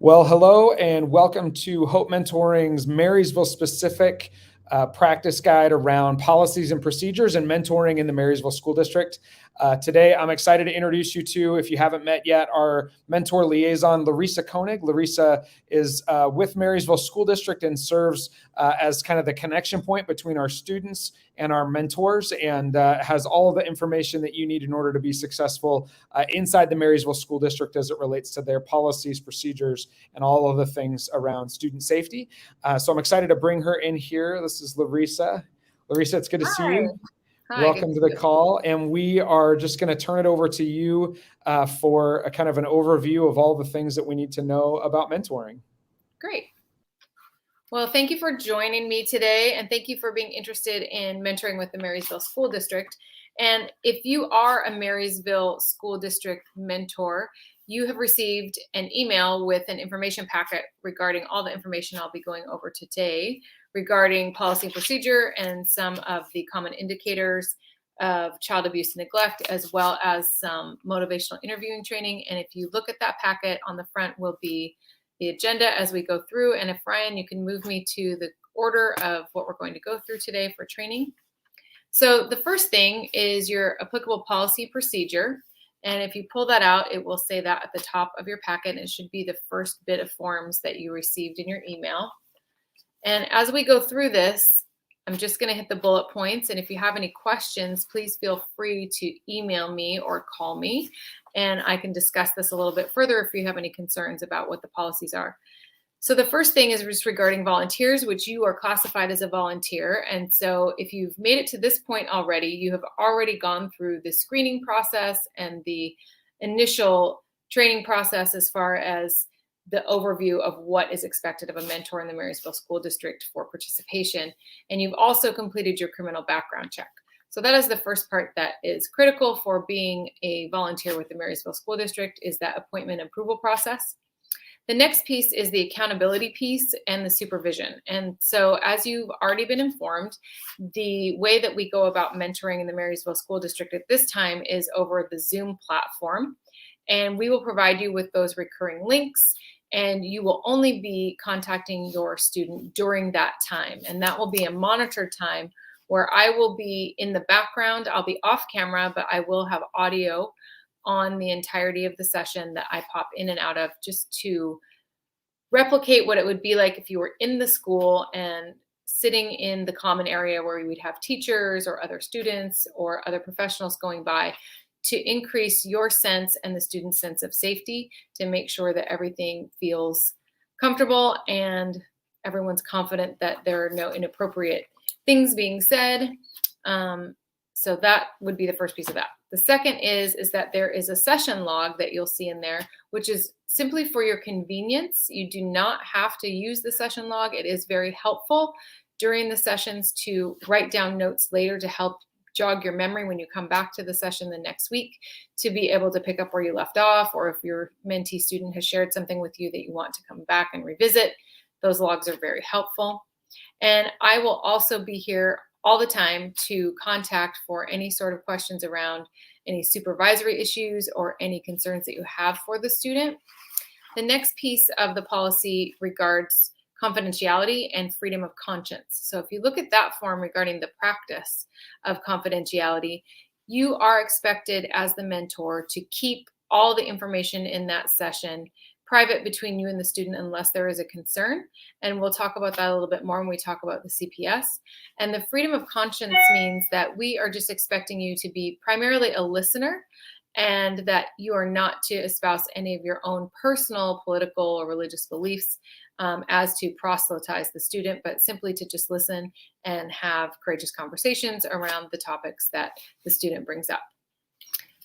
Well, hello and welcome to Hope Mentoring's Marysville specific practice guide around policies and procedures and mentoring in the Marysville School District. Today, I'm excited to introduce you to, if you haven't met yet, our mentor liaison, Larissa Koenig. Larissa is with Marysville School District and serves as kind of the connection point between our students and our mentors, and has all the information that you need in order to be successful inside the Marysville School District as it relates to their policies, procedures, and all of the things around student safety. So I'm excited to bring her in here. This is Larissa. Larissa, it's good to see you. Hi, Welcome to the call. And we are just going to turn it over to you for a kind of an overview of all the things that we need to know about mentoring. Great. Well, thank you for joining me today, and thank you for being interested in mentoring with the Marysville School District. And if you are a Marysville School District mentor, you have received an email with an information packet regarding all the information I'll be going over today regarding policy and procedure and some of the common indicators of child abuse and neglect, as well as some motivational interviewing training. And if you look at that packet, on the front will be the agenda as we go through. And if Ryan, you can move me to the order of what we're going to go through today for training. So the first thing is your applicable policy procedure. And if you pull that out, it will say that at the top of your packet. It should be the first bit of forms that you received in your email. And as we go through this, I'm just going to hit the bullet points. And if you have any questions, please feel free to email me or call me, and I can discuss this a little bit further if you have any concerns about what the policies are. So the first thing is just regarding volunteers, which you are classified as a volunteer. And so if you've made it to this point already, you have already gone through the screening process and the initial training process as far as the overview of what is expected of a mentor in the Marysville School District for participation. And you've also completed your criminal background check. So that is the first part that is critical for being a volunteer with the Marysville School District, is that appointment approval process. The next piece is the accountability piece and the supervision. And so as you've already been informed, the way that we go about mentoring in the Marysville School District at this time is over the Zoom platform. And we will provide you with those recurring links, and you will only be contacting your student during that time. And that will be a monitored time where I will be in the background. I'll be off camera, but I will have audio on the entirety of the session that I pop in and out of, just to replicate what it would be like if you were in the school and sitting in the common area where you would have teachers or other students or other professionals going by, to increase your sense and the student's sense of safety, to make sure that everything feels comfortable and everyone's confident that there are no inappropriate things being said. So that would be the first piece of that. The second is that there is a session log that you'll see in there, which is simply for your convenience. You do not have to use the session log. It is very helpful during the sessions to write down notes later to help jog your memory when you come back to the session the next week, to be able to pick up where you left off, or if your mentee student has shared something with you that you want to come back and revisit. Those logs are very helpful. And I will also be here all the time to contact for any sort of questions around any supervisory issues or any concerns that you have for the student. The next piece of the policy regards confidentiality and freedom of conscience. So if you look at that form regarding the practice of confidentiality, you are expected as the mentor to keep all the information in that session private between you and the student unless there is a concern. And we'll talk about that a little bit more when we talk about the CPS. And the freedom of conscience means that we are just expecting you to be primarily a listener, and that you are not to espouse any of your own personal political or religious beliefs as to proselytize the student, but simply to just listen and have courageous conversations around the topics that the student brings up.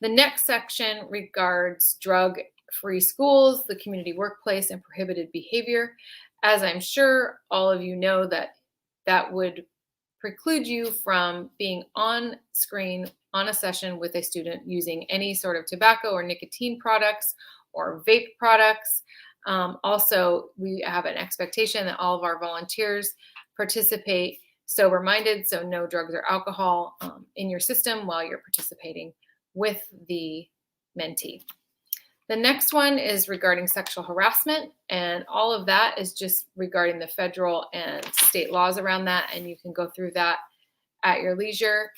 The next section regards drug-free schools, the community workplace, and prohibited behavior. As I'm sure all of you know, that would preclude you from being on screen on a session with a student using any sort of tobacco or nicotine products or vape products. Also, we have an expectation that all of our volunteers participate sober-minded, so no drugs or alcohol in your system while you're participating with the mentee. The next one is regarding sexual harassment, and all of that is just regarding the federal and state laws around that, and you can go through that at your leisure.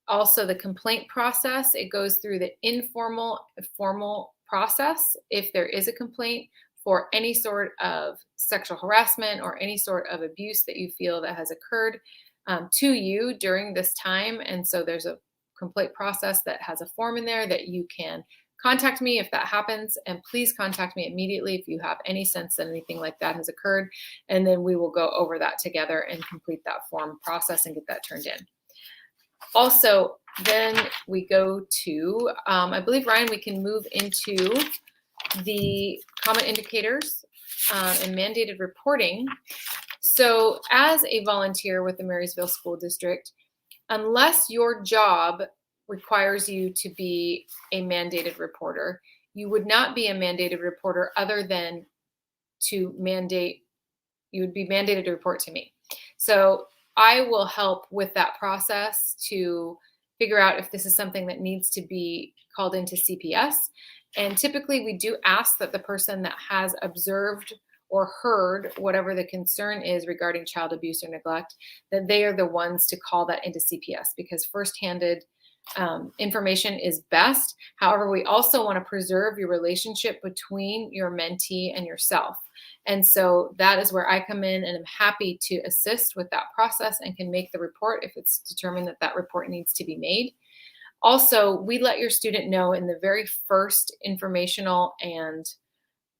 Also, the complaint process, it goes through the informal, formal process if there is a complaint for any sort of sexual harassment or any sort of abuse that you feel that has occurred to you during this time. And so there's a complaint process that has a form in there that you can contact me if that happens. And please contact me immediately if you have any sense that anything like that has occurred. And then we will go over that together and complete that form process and get that turned in. Also, then we go to, I believe, Ryan, we can move into the common indicators and mandated reporting. So as a volunteer with the Marysville School District, unless your job requires you to be a mandated reporter, you would not be a mandated reporter other than to mandate, you would be mandated to report to me. So I will help with that process to figure out if this is something that needs to be called into CPS. And typically we do ask that the person that has observed or heard whatever the concern is regarding child abuse or neglect, that they are the ones to call that into CPS, because first-handed information is best. However, we also want to preserve your relationship between your mentee and yourself. And so that is where I come in, and I'm happy to assist with that process and can make the report if it's determined that that report needs to be made. Also, we let your student know in the very first informational and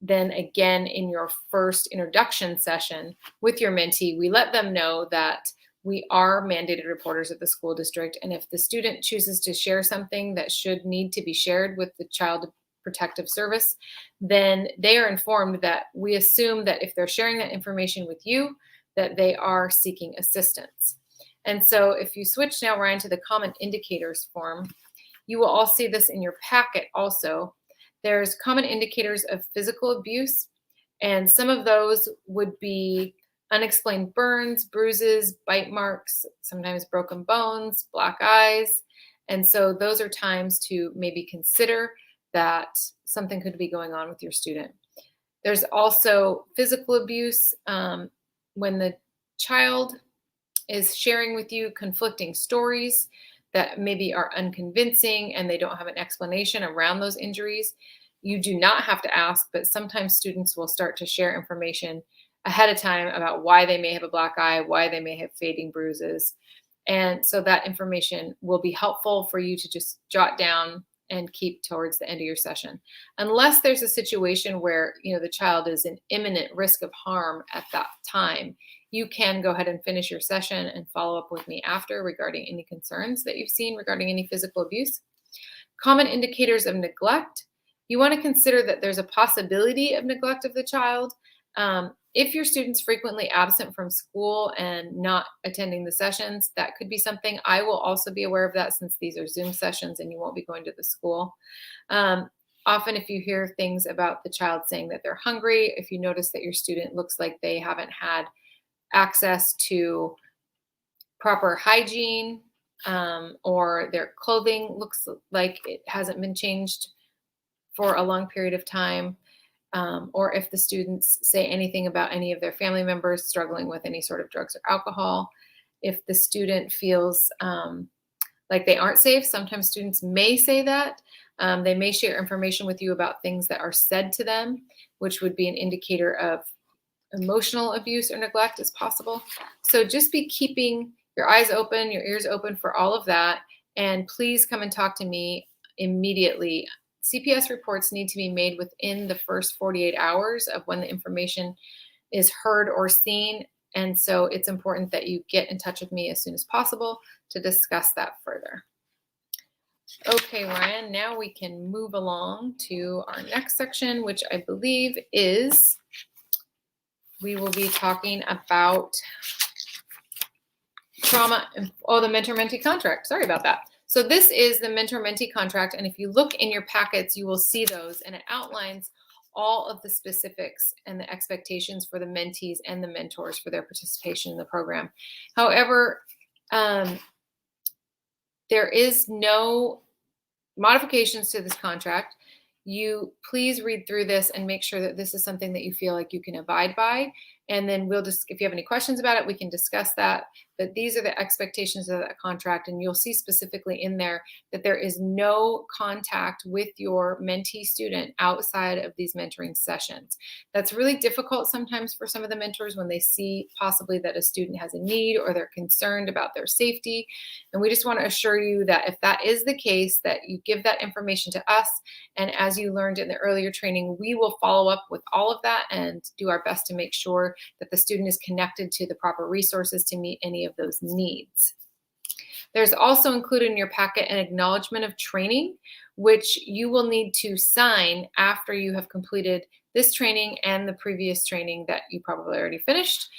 then again in your first introduction session with your mentee, we let them know that we are mandated reporters at the school district. And if the student chooses to share something that should need to be shared with the Child Protective Service, then they are informed that we assume that if they're sharing that information with you, that they are seeking assistance. And so if you switch now, Ryan, to the common indicators form, you will all see this in your packet also. There's common indicators of physical abuse, and some of those would be unexplained burns, bruises, bite marks, sometimes broken bones, black eyes. And so those are times to maybe consider that something could be going on with your student. There's also physical abuse when the child is sharing with you conflicting stories that maybe are unconvincing and they don't have an explanation around those injuries. You do not have to ask, but sometimes students will start to share information ahead of time about why they may have a black eye, why they may have fading bruises. And so that information will be helpful for you to just jot down and keep towards the end of your session. Unless there's a situation where, the child is in imminent risk of harm at that time, you can go ahead and finish your session and follow up with me after regarding any concerns that you've seen regarding any physical abuse. Common indicators of neglect. You want to consider that there's a possibility of neglect of the child. If your student's frequently absent from school and not attending the sessions, that could be something. I will also be aware of that since these are Zoom sessions and you won't be going to the school. Often if you hear things about the child saying that they're hungry, if you notice that your student looks like they haven't had access to proper hygiene, or their clothing looks like it hasn't been changed for a long period of time, or if the students say anything about any of their family members struggling with any sort of drugs or alcohol, if the student feels like they aren't safe, sometimes students may say that. They may share information with you about things that are said to them, which would be an indicator of emotional abuse or neglect is possible. So just be keeping your eyes open, your ears open for all of that. And please come and talk to me immediately. CPS reports need to be made within the first 48 hours of when the information is heard or seen. And so it's important that you get in touch with me as soon as possible to discuss that further. Okay, Ryan, now we can move along to our next section, which I believe is, we will be talking about trauma, the mentor-mentee contract. Sorry about that. So this is the mentor-mentee contract, and if you look in your packets, you will see those, and it outlines all of the specifics and the expectations for the mentees and the mentors for their participation in the program. However, there is no modifications to this contract. you please read through this and make sure that this is something that you feel like you can abide by. And then we'll just, if you have any questions about it, we can discuss that. But these are the expectations of that contract. And you'll see specifically in there that there is no contact with your mentee student outside of these mentoring sessions. That's really difficult sometimes for some of the mentors when they see possibly that a student has a need or they're concerned about their safety. And we just want to assure you that if that is the case, that you give that information to us. And as you learned in the earlier training, we will follow up with all of that and do our best to make sure that the student is connected to the proper resources to meet any of those needs. There's also included in your packet an acknowledgement of training, which you will need to sign after you have completed this training and the previous training that you probably already finished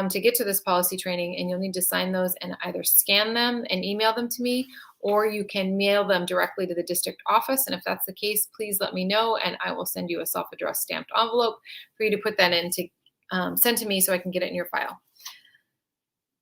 to get to this policy training. And you'll need to sign those and either scan them and email them to me, or you can mail them directly to the district office. And if that's the case, please let me know and I will send you a self-addressed stamped envelope for you to put that in to send to me so I can get it in your file.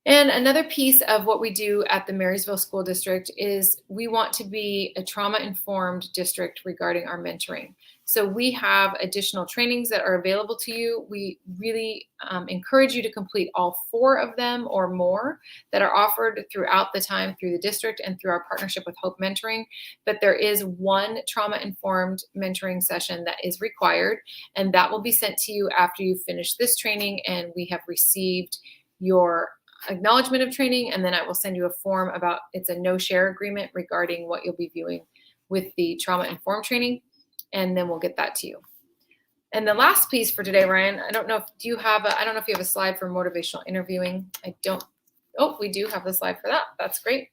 And another piece of what we do at the Marysville School District is we want to be a trauma-informed district regarding our mentoring. So we have additional trainings that are available to you. We really encourage you to complete all 4 of them or more that are offered throughout the time through the district and through our partnership with Hope Mentoring. But there is one trauma-informed mentoring session that is required, and that will be sent to you after you finish this training and we have received your acknowledgement of training, and then I will send you a form about, it's a no-share agreement regarding what you'll be viewing with the trauma-informed training, and then we'll get that to you. And the last piece for today, Ryan, I don't know if you have a slide for motivational interviewing. We do have the slide for that. That's great.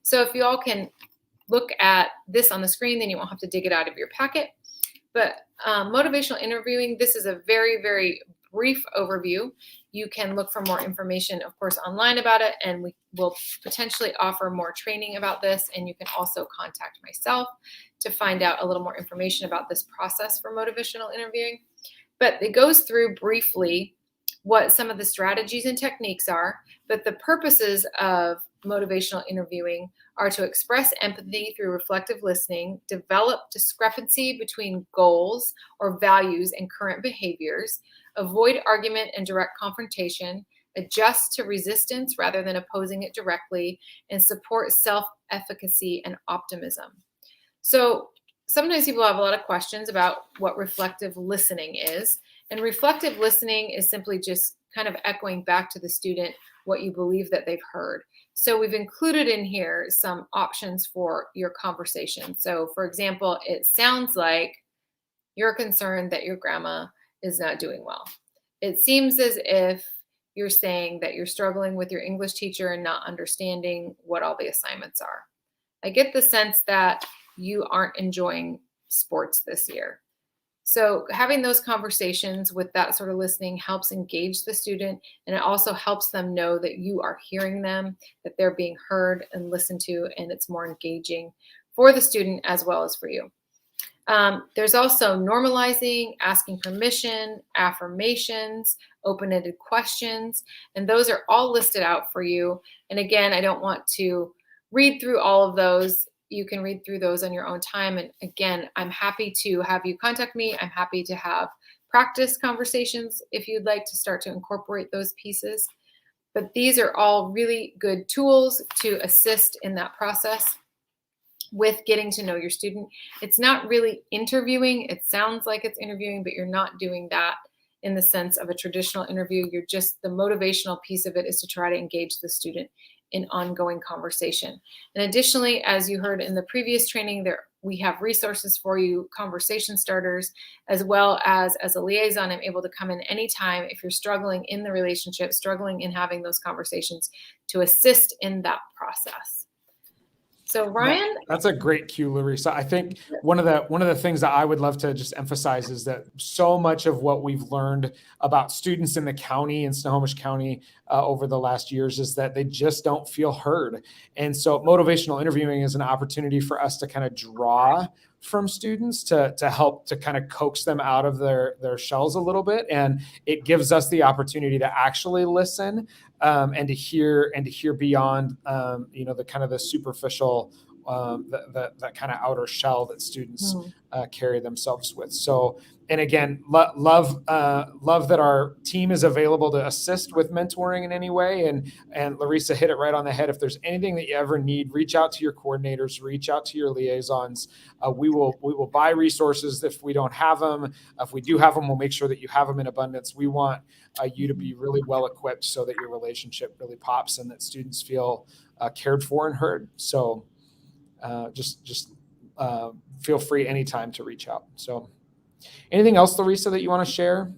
So if you all can look at this on the screen, then you won't have to dig it out of your packet. But motivational interviewing, this is a very, very brief overview. You can look for more information, of course, online about it, and we will potentially offer more training about this. And you can also contact myself to find out a little more information about this process for motivational interviewing. But it goes through briefly what some of the strategies and techniques are, but the purposes of motivational interviewing are to express empathy through reflective listening, develop discrepancy between goals or values and current behaviors, avoid argument and direct confrontation, adjust to resistance rather than opposing it directly, and support self-efficacy and optimism. So sometimes people have a lot of questions about what reflective listening is. And reflective listening is simply just kind of echoing back to the student what you believe that they've heard. So we've included in here some options for your conversation. So for example, it sounds like you're concerned that your grandma is not doing well. It seems as if you're saying that you're struggling with your English teacher and not understanding what all the assignments are. I get the sense that you aren't enjoying sports this year. So having those conversations with that sort of listening helps engage the student, and it also helps them know that you are hearing them, that they're being heard and listened to, and it's more engaging for the student as well as for you. There's also normalizing, asking permission, affirmations, open-ended questions, and those are all listed out for you. And again, I don't want to read through all of those. You can read through those on your own time. And again, I'm happy to have you contact me. I'm happy to have practice conversations if you'd like to start to incorporate those pieces. But these are all really good tools to assist in that process with getting to know your student. It's not really interviewing. It sounds like it's interviewing, but you're not doing that in the sense of a traditional interview. You're just, the motivational piece of it is to try to engage the student in ongoing conversation. And additionally, as you heard in the previous training, we have resources for you, conversation starters, as well as a liaison, I'm able to come in anytime if you're struggling in the relationship, struggling in having those conversations, to assist in that process. So Ryan, that's a great cue, Larissa. I think one of the things that I would love to just emphasize is that so much of what we've learned about students in the county, in Snohomish County, over the last years is that they just don't feel heard. And so motivational interviewing is an opportunity for us to kind of draw from students to help to kind of coax them out of their shells a little bit. And it gives us the opportunity to actually listen and to hear beyond, the kind of the superficial that kind of outer shell that students carry themselves with. So, and again, love that our team is available to assist with mentoring in any way. And Larissa hit it right on the head. If there's anything that you ever need, reach out to your coordinators, reach out to your liaisons. We will buy resources if we don't have them. If we do have them, we'll make sure that you have them in abundance. We want you to be really well equipped so that your relationship really pops and that students feel cared for and heard. So just feel free anytime to reach out. So anything else, Larissa, that you want to share?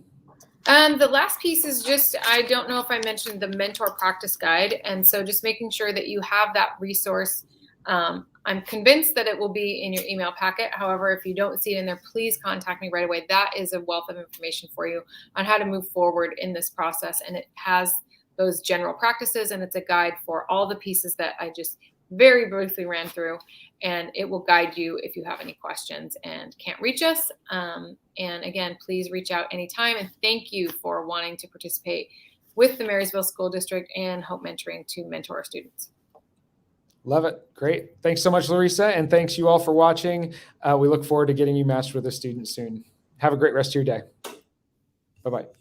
The last piece is just, I don't know if I mentioned the mentor practice guide. And so just making sure that you have that resource. I'm convinced that it will be in your email packet. However, if you don't see it in there, please contact me right away. That is a wealth of information for you on how to move forward in this process. And it has those general practices, and it's a guide for all the pieces that I just very briefly ran through, and it will guide you if you have any questions and can't reach us. And again, please reach out anytime, and thank you for wanting to participate with the Marysville School District and Hope Mentoring to mentor our students. Love it. Great. Thanks so much, Larissa. And thanks you all for watching. We look forward to getting you matched with a student soon. Have a great rest of your day. Bye-bye.